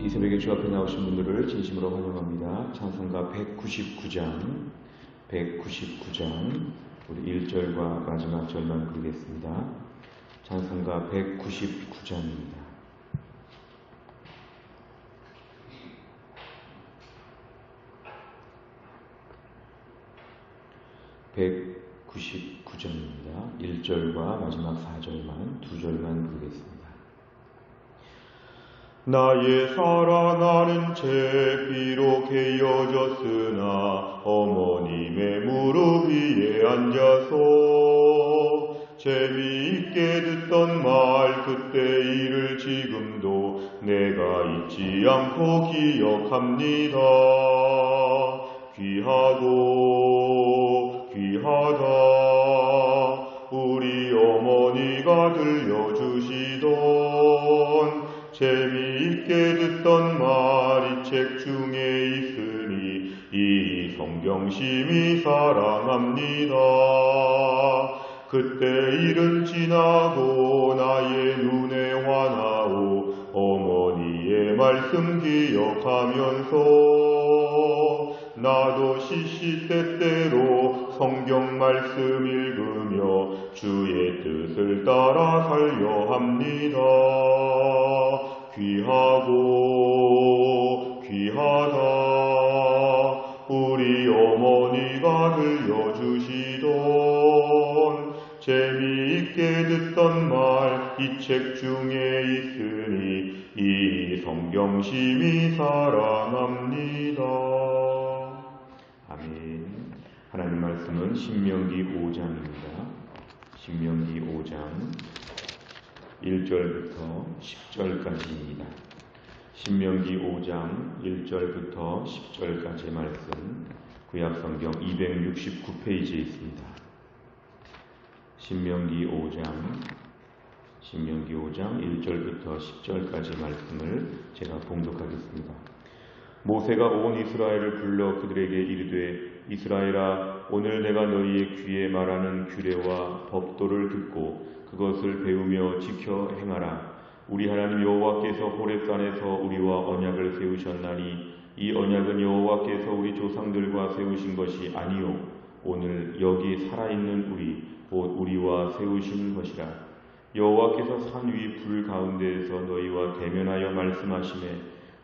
이 새벽에 주 앞에 나오신 분들을 진심으로 환영합니다. 찬송가 199장 우리 1절과 마지막 절만 부르겠습니다. 찬송가 199장입니다. (199장입니다) 1절과 마지막 4절만, 2절만 부르겠습니다. 나의 살아나는 채 비록 헤어졌으나 어머님의 무릎 위에 앉아서 재미있게 듣던 말 그때 일을 지금도 내가 잊지 않고 기억합니다. 귀하다 우리 어머니가 들려주시던 재미있게 듣던 말 이 책 중에 있으니 이 성경심이 사랑합니다. 그때 일은 지나고 나의 눈에 환하오 어머니의 말씀 기억하면서 나도 시시때때로 성경 말씀 읽으며 주의 뜻을 따라 살려 합니다. 귀하다 우리 어머니가 들려주시던 재미있게 듣던 말 이 책 중에 있으니 이 성경심이 사랑합니다. 아멘. 하나님 말씀은 신명기 5장입니다. 신명기 5장 1절부터 10절까지입니다. 신명기 5장 1절부터 10절까지의 말씀 구약성경 269페이지에 있습니다. 신명기 5장 1절부터 10절까지의 말씀을 제가 봉독하겠습니다. 모세가 온 이스라엘을 불러 그들에게 이르되 이스라엘아 오늘 내가 너희의 귀에 말하는 규례와 법도를 듣고 그것을 배우며 지켜 행하라. 우리 하나님 여호와께서 호렙산에서 우리와 언약을 세우셨나니 이 언약은 여호와께서 우리 조상들과 세우신 것이 아니요 오늘 여기 살아있는 우리 곧 우리와 세우신 것이라. 여호와께서 산 위 불 가운데에서 너희와 대면하여 말씀하시매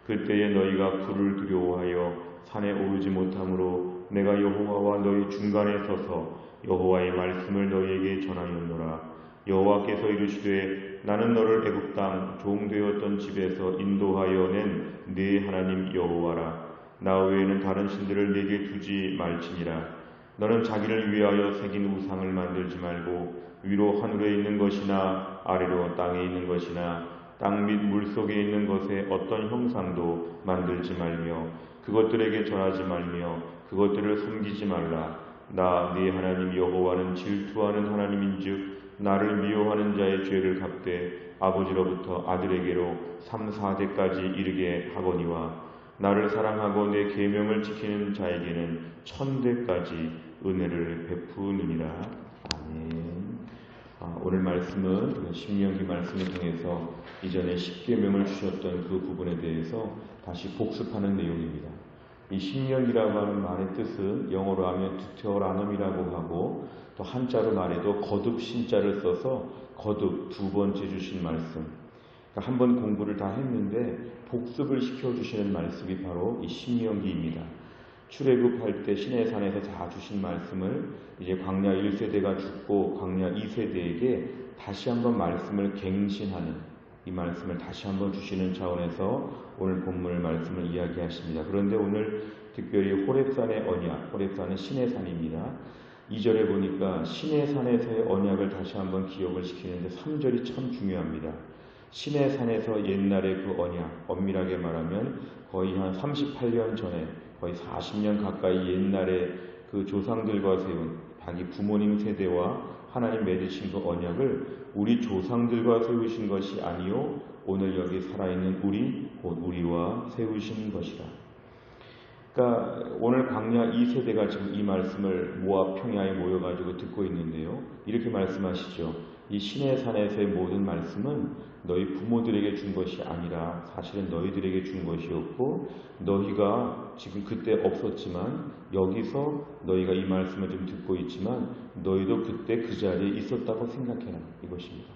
그때에 너희가 불을 두려워하여 산에 오르지 못하므로 내가 여호와와 너희 중간에 서서 여호와의 말씀을 너희에게 전하였노라. 여호와께서 이르시되 나는 너를 애굽 땅 종되었던 집에서 인도하여 낸 네 하나님 여호와라. 나 외에는 다른 신들을 네게 두지 말지니라. 너는 자기를 위하여 새긴 우상을 만들지 말고 위로 하늘에 있는 것이나 아래로 땅에 있는 것이나 땅 및 물속에 있는 것에 어떤 형상도 만들지 말며 그것들에게 절하지 말며 그것들을 섬기지 말라. 나 네 하나님 여호와는 질투하는 하나님인즉 나를 미워하는 자의 죄를 갚되 아버지로부터 아들에게로 3, 4대까지 이르게 하거니와 나를 사랑하고 내 계명을 지키는 자에게는 1000대까지 은혜를 베푸느니라. 아멘. 오늘 말씀은 신명기 말씀을 통해서 이전에 10계명을 주셨던 그 부분에 대해서 다시 복습하는 내용입니다. 이 신명기라고 하는 말의 뜻은 영어로 하면 두테어라눔이라고 하고 또 한자로 말해도 거듭 신자를 써서 거듭 두 번째 주신 말씀. 그러니까 한번 공부를 다 했는데 복습을 시켜주시는 말씀이 바로 이 신명기입니다. 출애굽할 때 시내산에서 다 주신 말씀을 이제 광야 1세대가 죽고 광야 2세대에게 다시 한번 말씀을 갱신하는 이 말씀을 다시 한번 주시는 차원에서 오늘 본문 말씀을 이야기하십니다. 그런데 오늘 특별히 호렙산의 언약, 호렙산은 시내산입니다. 2절에 보니까 시내산에서의 언약을 다시 한번 기억을 시키는데 3절이 참 중요합니다. 시내산에서 옛날의 그 언약, 엄밀하게 말하면 거의 한 38년 전에 거의 40년 가까이 옛날에 그 조상들과 세운 자기 부모님 세대와 하나님 맺으신 그 언약을 우리 조상들과 세우신 것이 아니요 오늘 여기 살아있는 우리 곧 우리와 세우신 것이라. 그러니까 오늘 광야 2세대가 지금 이 말씀을 모압 평야에 모여가지고 듣고 있는데요. 이렇게 말씀하시죠. 이 시내산에서의 모든 말씀은 너희 부모들에게 준 것이 아니라 사실은 너희들에게 준 것이었고, 너희가 지금 그때 없었지만 여기서 너희가 이 말씀을 좀 듣고 있지만 너희도 그때 그 자리에 있었다고 생각해라, 이것입니다.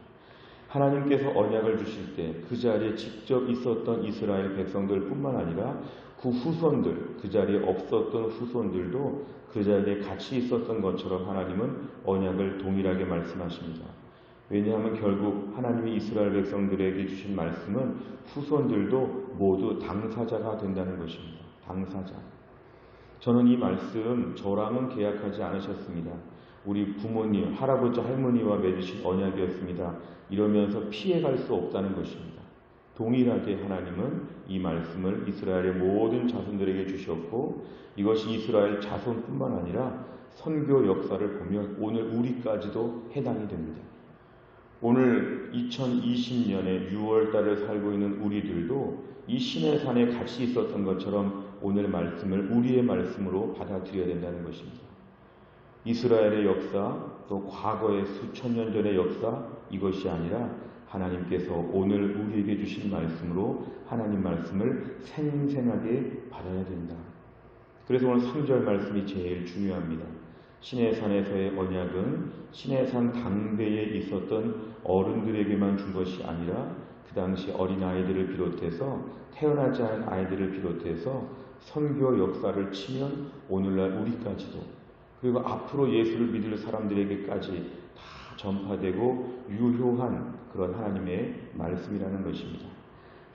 하나님께서 언약을 주실 때 그 자리에 직접 있었던 이스라엘 백성들 뿐만 아니라 그 후손들, 그 자리에 없었던 후손들도 그 자리에 같이 있었던 것처럼 하나님은 언약을 동일하게 말씀하십니다. 왜냐하면 결국 하나님이 이스라엘 백성들에게 주신 말씀은 후손들도 모두 당사자가 된다는 것입니다. 당사자. 저는 이 말씀 저랑은 계약하지 않으셨습니다. 우리 부모님, 할아버지, 할머니와 맺으신 언약이었습니다. 이러면서 피해갈 수 없다는 것입니다. 동일하게 하나님은 이 말씀을 이스라엘의 모든 자손들에게 주셨고, 이것이 이스라엘 자손뿐만 아니라 선교 역사를 보면 오늘 우리까지도 해당이 됩니다. 오늘 2020년에 6월달을 살고 있는 우리들도 이 시내산에 같이 있었던 것처럼 오늘 말씀을 우리의 말씀으로 받아들여야 된다는 것입니다. 이스라엘의 역사, 또 과거의 수천 년 전의 역사, 이것이 아니라 하나님께서 오늘 우리에게 주신 말씀으로 하나님 말씀을 생생하게 받아야 된다. 그래서 오늘 3절 말씀이 제일 중요합니다. 시내산에서의 언약은 시내산 당대에 있었던 어른들에게만 준 것이 아니라 그 당시 어린아이들을 비롯해서 태어나지 않은 아이들을 비롯해서 선교 역사를 치면 오늘날 우리까지도, 그리고 앞으로 예수를 믿을 사람들에게까지 다 전파되고 유효한 그런 하나님의 말씀이라는 것입니다.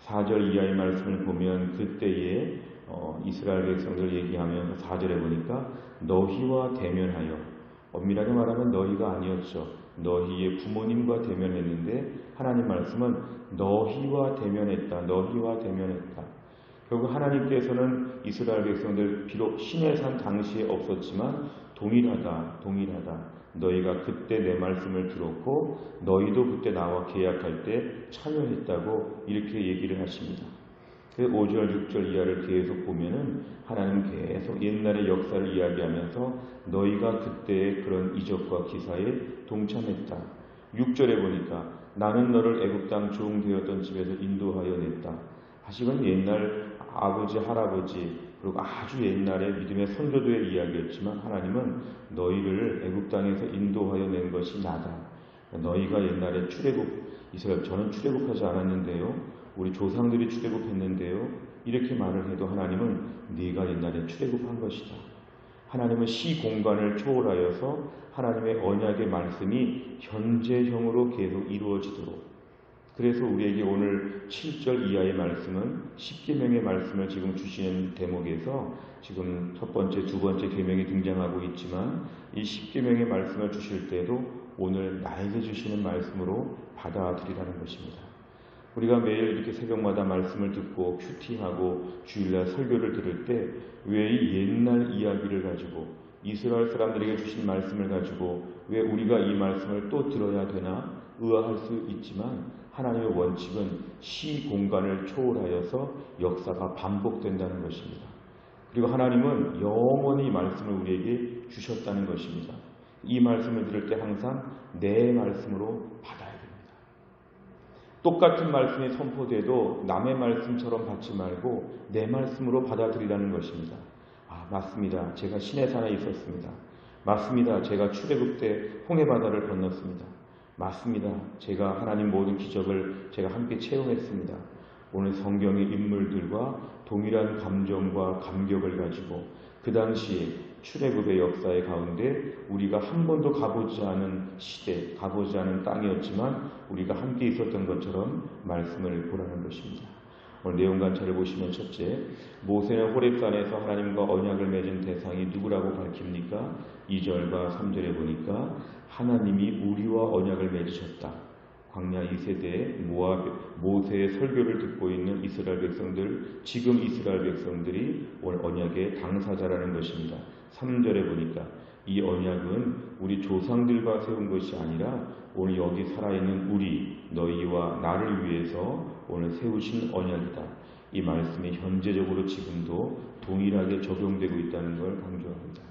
4절 이하의 말씀을 보면 그때에 이스라엘 백성들 얘기하면서 4절에 보니까 너희와 대면하여, 엄밀하게 말하면 너희가 아니었죠. 너희의 부모님과 대면했는데 하나님 말씀은 너희와 대면했다. 너희와 대면했다. 결국 하나님께서는 이스라엘 백성들 비록 시내산 당시에 없었지만 동일하다. 너희가 그때 내 말씀을 들었고 너희도 그때 나와 계약할 때 참여했다고 이렇게 얘기를 하십니다. 5절, 6절 이하를 계속 보면은 하나님 계속 옛날의 역사를 이야기하면서 너희가 그때의 그런 이적과 기사에 동참했다. 6절에 보니까 나는 너를 애굽 땅 종 되었던 집에서 인도하여 냈다. 사실은 옛날 아버지, 할아버지, 그리고 아주 옛날에 믿음의 선조들의 이야기였지만 하나님은 너희를 애굽 땅에서 인도하여 낸 것이 나다. 너희가 옛날에 출애굽, 이스라엘, 저는 출애굽하지 않았는데요. 우리 조상들이 출애굽했는데요. 이렇게 말을 해도 하나님은 네가 옛날에 출애굽한 것이다. 하나님은 시공간을 초월하여서 하나님의 언약의 말씀이 현재형으로 계속 이루어지도록, 그래서 우리에게 오늘 7절 이하의 말씀은 십계명의 말씀을 지금 주시는 대목에서 지금 첫 번째, 두 번째 계명이 등장하고 있지만 이 십계명의 말씀을 주실 때도 오늘 나에게 주시는 말씀으로 받아들이라는 것입니다. 우리가 매일 이렇게 새벽마다 말씀을 듣고 큐티하고 주일날 설교를 들을 때 왜 이 옛날 이야기를 가지고 이스라엘 사람들에게 주신 말씀을 가지고 왜 우리가 이 말씀을 또 들어야 되나 의아할 수 있지만 하나님의 원칙은 시공간을 초월하여서 역사가 반복된다는 것입니다. 그리고 하나님은 영원히 말씀을 우리에게 주셨다는 것입니다. 이 말씀을 들을 때 항상 내 말씀으로 받아야 됩니다. 똑같은 말씀이 선포돼도 남의 말씀처럼 받지 말고 내 말씀으로 받아들이라는 것입니다. 맞습니다. 제가 시내산에 있었습니다. 맞습니다. 제가 출애굽 때 홍해바다를 건넜습니다. 맞습니다. 제가 하나님 모든 기적을 제가 함께 체험했습니다. 오늘 성경의 인물들과 동일한 감정과 감격을 가지고 그 당시에 출애굽의 역사의 가운데 우리가 한 번도 가보지 않은 시대, 가보지 않은 땅이었지만 우리가 함께 있었던 것처럼 말씀을 보라는 것입니다. 오늘 내용 관찰을 보시면 첫째, 모세는 호렙산에서 하나님과 언약을 맺은 대상이 누구라고 밝힙니까? 2절과 3절에 보니까 하나님이 우리와 언약을 맺으셨다. 광야 2세대에 모세의 설교를 듣고 있는 이스라엘 백성들, 지금 이스라엘 백성들이 오늘 언약의 당사자라는 것입니다. 3절에 보니까 이 언약은 우리 조상들과 세운 것이 아니라 오늘 여기 살아있는 우리, 너희와 나를 위해서 오늘 세우신 언약이다. 이 말씀이 현재적으로 지금도 동일하게 적용되고 있다는 걸 강조합니다.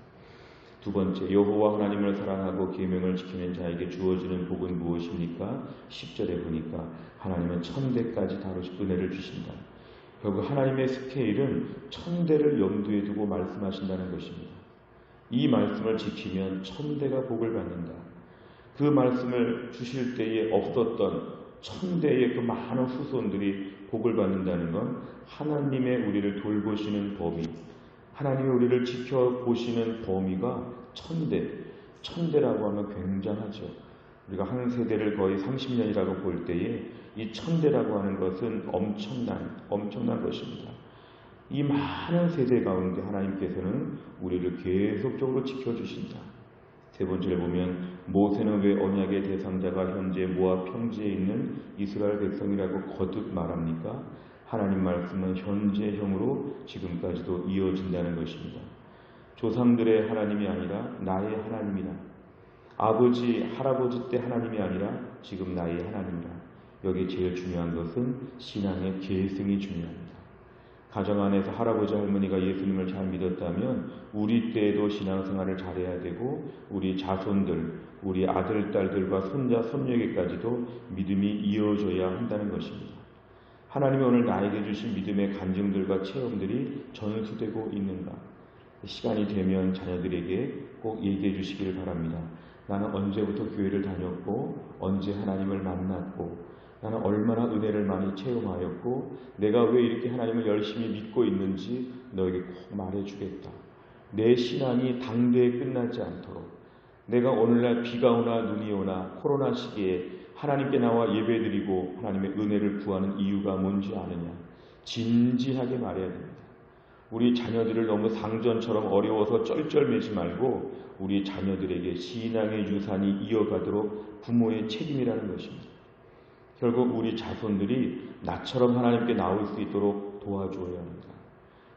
두 번째, 여호와 하나님을 사랑하고 계명을 지키는 자에게 주어지는 복은 무엇입니까? 10절에 보니까 하나님은 천대까지 다루실 은혜를 주신다. 결국 하나님의 스케일은 천대를 염두에 두고 말씀하신다는 것입니다. 이 말씀을 지키면 천대가 복을 받는다. 그 말씀을 주실 때에 없었던 천대의 그 많은 후손들이 복을 받는다는 건 하나님의 우리를 돌보시는 범위, 하나님의 우리를 지켜보시는 범위가 천대라고 하면 굉장하죠. 우리가 한 세대를 거의 30년이라고 볼 때에 이 천대라고 하는 것은 엄청난 것입니다. 이 많은 세대 가운데 하나님께서는 우리를 계속적으로 지켜주신다. 세 번째를 보면 모세는 왜 언약의 대상자가 현재 모압 평지에 있는 이스라엘 백성이라고 거듭 말합니까? 하나님 말씀은 현재형으로 지금까지도 이어진다는 것입니다. 조상들의 하나님이 아니라 나의 하나님이라. 아버지, 할아버지 때 하나님이 아니라 지금 나의 하나님이라. 여기 제일 중요한 것은 신앙의 계승이 중요합니다. 가정 안에서 할아버지 할머니가 예수님을 잘 믿었다면 우리 때에도 신앙생활을 잘해야 되고 우리 자손들, 우리 아들, 딸들과 손자, 손녀에게까지도 믿음이 이어져야 한다는 것입니다. 하나님이 오늘 나에게 주신 믿음의 간증들과 체험들이 전수되고 있는가? 시간이 되면 자녀들에게 꼭 얘기해 주시기를 바랍니다. 나는 언제부터 교회를 다녔고 언제 하나님을 만났고 나는 얼마나 은혜를 많이 체험하였고 내가 왜 이렇게 하나님을 열심히 믿고 있는지 너에게 꼭 말해주겠다. 내 신앙이 당대에 끝나지 않도록 내가 오늘날 비가 오나 눈이 오나 코로나 시기에 하나님께 나와 예배드리고 하나님의 은혜를 구하는 이유가 뭔지 아느냐. 진지하게 말해야 됩니다. 우리 자녀들을 너무 상전처럼 어려워서 쩔쩔매지 말고 우리 자녀들에게 신앙의 유산이 이어가도록 부모의 책임이라는 것입니다. 결국 우리 자손들이 나처럼 하나님께 나올 수 있도록 도와주어야 합니다.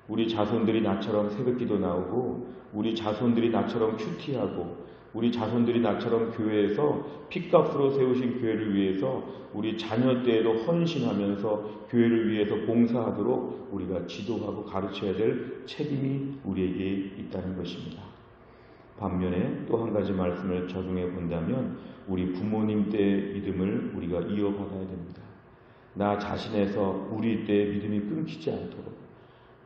우리 자손들이 나처럼 새벽기도 나오고 우리 자손들이 나처럼 큐티하고 우리 자손들이 나처럼 교회에서 핏값으로 세우신 교회를 위해서 우리 자녀 때에도 헌신하면서 교회를 위해서 봉사하도록 우리가 지도하고 가르쳐야 될 책임이 우리에게 있다는 것입니다. 반면에 또 한 가지 말씀을 적용해 본다면 우리 부모님 때의 믿음을 우리가 이어받아야 됩니다. 나 자신에서 우리 때의 믿음이 끊기지 않도록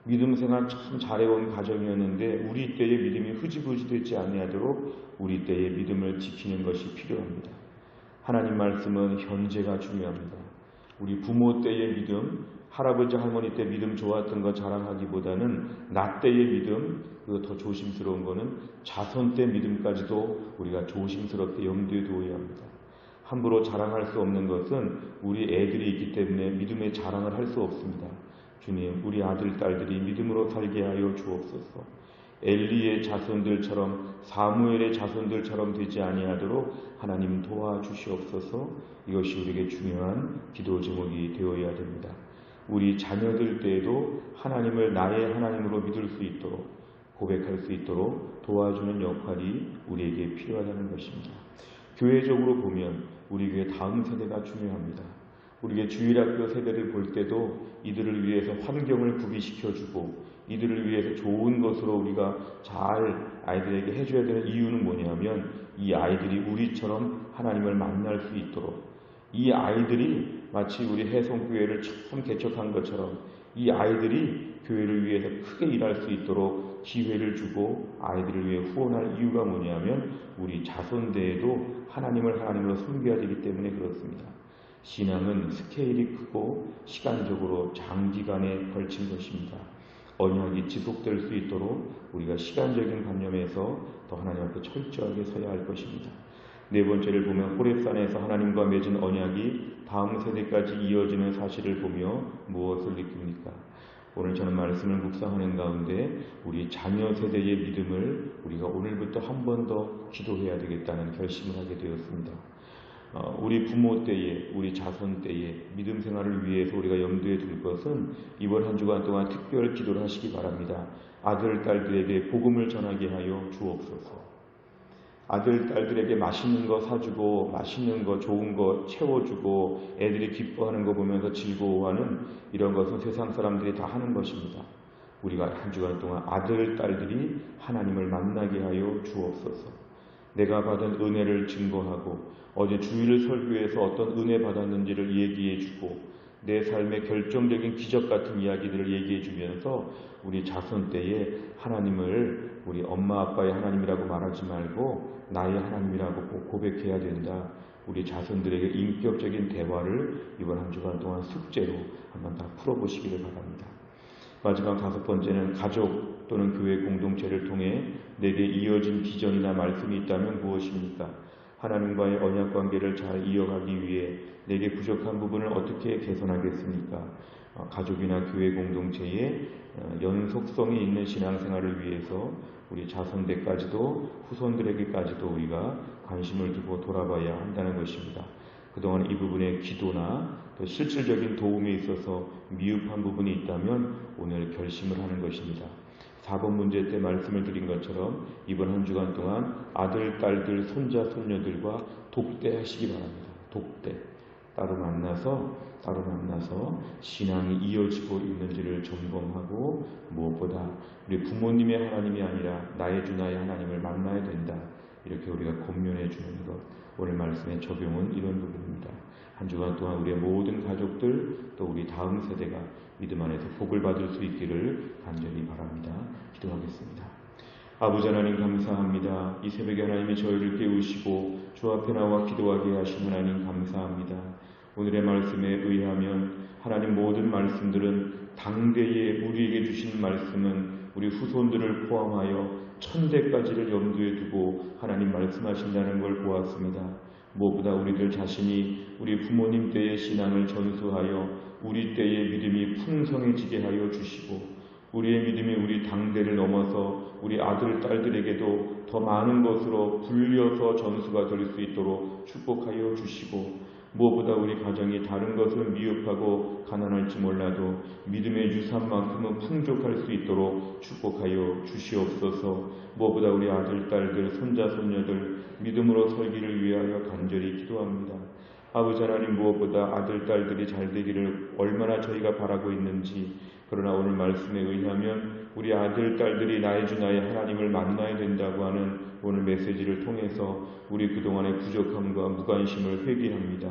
믿음 생활 참 잘해온 가정이었는데 우리 때의 믿음이 흐지부지 되지 아니하도록 우리 때의 믿음을 지키는 것이 필요합니다. 하나님 말씀은 현재가 중요합니다. 우리 부모 때의 믿음, 할아버지 할머니 때 믿음 좋았던 거 자랑하기보다는 나 때의 믿음, 더 조심스러운 거는 자손 때 믿음까지도 우리가 조심스럽게 염두에 두어야 합니다. 함부로 자랑할 수 없는 것은 우리 애들이 있기 때문에 믿음의 자랑을 할 수 없습니다. 주님, 우리 아들, 딸들이 믿음으로 살게 하여 주옵소서. 엘리의 자손들처럼 사무엘의 자손들처럼 되지 아니하도록 하나님 도와주시옵소서. 이것이 우리에게 중요한 기도 제목이 되어야 됩니다. 우리 자녀들 때에도 하나님을 나의 하나님으로 믿을 수 있도록 고백할 수 있도록 도와주는 역할이 우리에게 필요하다는 것입니다. 교회적으로 보면 우리 교회 다음 세대가 중요합니다. 우리의 주일학교 세대를 볼 때도 이들을 위해서 환경을 구비시켜주고 이들을 위해서 좋은 것으로 우리가 잘 아이들에게 해줘야 되는 이유는 뭐냐면 이 아이들이 우리처럼 하나님을 만날 수 있도록 이 아이들이 마치 우리 해성교회를 처음 개척한 것처럼 이 아이들이 교회를 위해서 크게 일할 수 있도록 기회를 주고 아이들을 위해 후원할 이유가 뭐냐면 우리 자손대에도 하나님을 하나님으로 섬겨야 되기 때문에 그렇습니다. 신앙은 스케일이 크고 시간적으로 장기간에 걸친 것입니다. 언약이 지속될 수 있도록 우리가 시간적인 관념에서 더 하나님 앞에 철저하게 서야 할 것입니다. 네 번째를 보면 호렙산에서 하나님과 맺은 언약이 다음 세대까지 이어지는 사실을 보며 무엇을 느낍니까? 오늘 저는 말씀을 묵상하는 가운데 우리 자녀 세대의 믿음을 우리가 오늘부터 한 번 더 기도해야 되겠다는 결심을 하게 되었습니다. 우리 부모 때에 우리 자손 때에 믿음 생활을 위해서 우리가 염두에 둘 것은 이번 한 주간 동안 특별 기도를 하시기 바랍니다. 아들, 딸들에게 복음을 전하게 하여 주옵소서. 아들, 딸들에게 맛있는 거 사주고 맛있는 거 좋은 거 채워주고 애들이 기뻐하는 거 보면서 즐거워하는 이런 것은 세상 사람들이 다 하는 것입니다. 우리가 한 주간 동안 아들, 딸들이 하나님을 만나게 하여 주옵소서. 내가 받은 은혜를 증거하고 어제 주일 설교에서 어떤 은혜 받았는지를 얘기해주고 내 삶의 결정적인 기적 같은 이야기들을 얘기해주면서 우리 자손 때에 하나님을 우리 엄마 아빠의 하나님이라고 말하지 말고 나의 하나님이라고 고백해야 된다. 우리 자손들에게 인격적인 대화를 이번 한 주간 동안 숙제로 한번 다 풀어보시기를 바랍니다. 마지막 5번째는 가족 또는 교회 공동체를 통해 내게 이어진 비전이나 말씀이 있다면 무엇입니까? 하나님과의 언약 관계를 잘 이어가기 위해 내게 부족한 부분을 어떻게 개선하겠습니까? 가족이나 교회 공동체의 연속성이 있는 신앙생활을 위해서 우리 자손들까지도 후손들에게까지도 우리가 관심을 두고 돌아봐야 한다는 것입니다. 그동안 이 부분의 기도나 또 실질적인 도움에 있어서 미흡한 부분이 있다면 오늘 결심을 하는 것입니다. 4번 문제 때 말씀을 드린 것처럼 이번 한 주간 동안 아들, 딸들, 손자, 손녀들과 독대하시기 바랍니다. 독대. 따로 만나서 신앙이 이어지고 있는지를 점검하고 무엇보다 우리 부모님의 하나님이 아니라 나의 주 나의 하나님을 만나야 된다. 이렇게 우리가 권면해 주는 것. 오늘 말씀의 적용은 이런 부분입니다. 한 주간 동안 우리의 모든 가족들 또 우리 다음 세대가 믿음 안에서 복을 받을 수 있기를 간절히 바랍니다. 기도하겠습니다. 아버지 하나님 감사합니다. 이 새벽에 하나님이 저희를 깨우시고 주 앞에 나와 기도하게 하신 하나님 감사합니다. 오늘의 말씀에 의하면 하나님 모든 말씀들은 당대에 우리에게 주신 말씀은 우리 후손들을 포함하여 천대까지를 염두에 두고 하나님 말씀하신다는 걸 보았습니다. 무엇보다 우리들 자신이 우리 부모님 때의 신앙을 전수하여 우리 때의 믿음이 풍성해지게 하여 주시고 우리의 믿음이 우리 당대를 넘어서 우리 아들, 딸들에게도 더 많은 것으로 불려서 전수가 될 수 있도록 축복하여 주시고 무엇보다 우리 가정이 다른 것을 미흡하고 가난할지 몰라도 믿음의 유산만큼은 풍족할 수 있도록 축복하여 주시옵소서. 무엇보다 우리 아들, 딸들, 손자, 손녀들 믿음으로 살기를 위하여 간절히 기도합니다. 아버지 하나님 무엇보다 아들, 딸들이 잘 되기를 얼마나 저희가 바라고 있는지 그러나 오늘 말씀에 의하면 우리 아들, 딸들이 나의 주 나의 하나님을 만나야 된다고 하는 오늘 메시지를 통해서 우리 그동안의 부족함과 무관심을 회개합니다.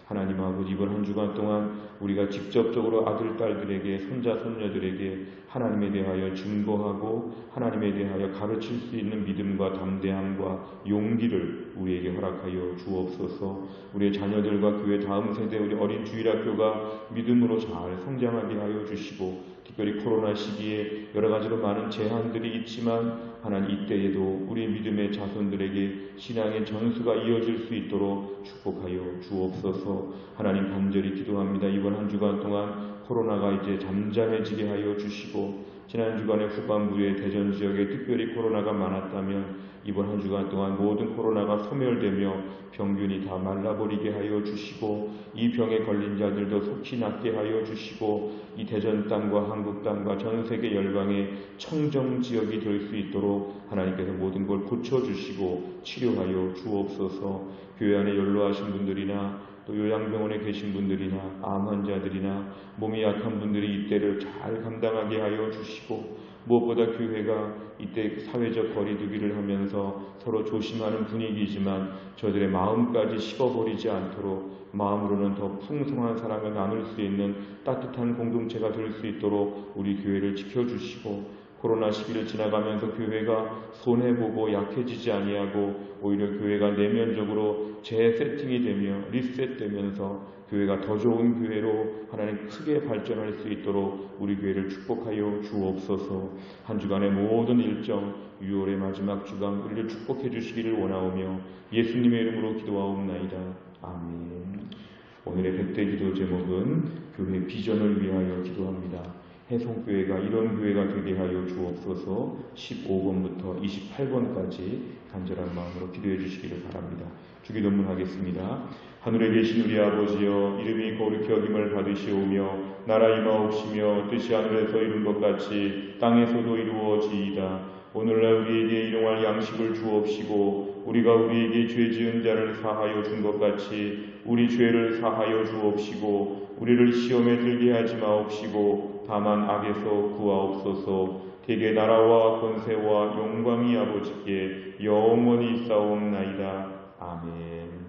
하나님 아버지 이번 한 주간 동안 우리가 직접적으로 아들, 딸들에게 손자, 손녀들에게 하나님에 대하여 증거하고 하나님에 대하여 가르칠 수 있는 믿음과 담대함과 용기를 우리에게 허락하여 주옵소서. 우리의 자녀들과 교회 다음 세대 우리 어린 주일학교가 믿음으로 잘 성장하게 하여 주시고 특별히 코로나 시기에 여러 가지로 많은 제한들이 있지만 하나님 이때에도 우리 믿음의 자손들에게 신앙의 전수가 이어질 수 있도록 축복하여 주옵소서. 하나님 간절히 기도합니다. 이번 한 주간 동안 코로나가 이제 잠잠해지게 하여 주시고 지난 주간의 후반부에 대전 지역에 특별히 코로나가 많았다면 이번 한 주간 동안 모든 코로나가 소멸되며 병균이 다 말라버리게 하여 주시고 이 병에 걸린 자들도 속히 낫게 하여 주시고 이 대전 땅과 한국 땅과 전 세계 열방의 청정 지역이 될 수 있도록 하나님께서 모든 걸 고쳐주시고 치료하여 주옵소서. 교회 안에 연로하신 분들이나 또 요양병원에 계신 분들이나 암 환자들이나 몸이 약한 분들이 이때를 잘 감당하게 하여 주시고 무엇보다 교회가 이때 사회적 거리두기를 하면서 서로 조심하는 분위기이지만 저들의 마음까지 식어버리지 않도록 마음으로는 더 풍성한 사랑을 나눌 수 있는 따뜻한 공동체가 될 수 있도록 우리 교회를 지켜주시고 코로나 시기를 지나가면서 교회가 손해보고 약해지지 아니하고 오히려 교회가 내면적으로 재세팅이 되며 리셋되면서 교회가 더 좋은 교회로 하나님 크게 발전할 수 있도록 우리 교회를 축복하여 주옵소서. 한 주간의 모든 일정 6월의 마지막 주간 우리를 축복해 주시기를 원하오며 예수님의 이름으로 기도하옵나이다. 아멘. 오늘의 백대 기도 제목은 교회 비전을 위하여 기도합니다. 해송교회가 이런 교회가 되게 하여 주옵소서. 15번부터 28번까지 간절한 마음으로 기도해 주시기를 바랍니다. 주기도문 하겠습니다. 하늘에 계신 우리 아버지여 이름이 거룩히 여김을 받으시오며 나라 임하옵시며 뜻이 하늘에서 이룬 것 같이 땅에서도 이루어지이다. 오늘날 우리에게 일용할 양식을 주옵시고 우리가 우리에게 죄 지은 자를 사하여 준 것 같이 우리 죄를 사하여 주옵시고 우리를 시험에 들게 하지 마옵시고 다만 악에서 구하옵소서. 대개 나라와 권세와 영광이 아버지께 영원히 있사옵나이다. 아멘.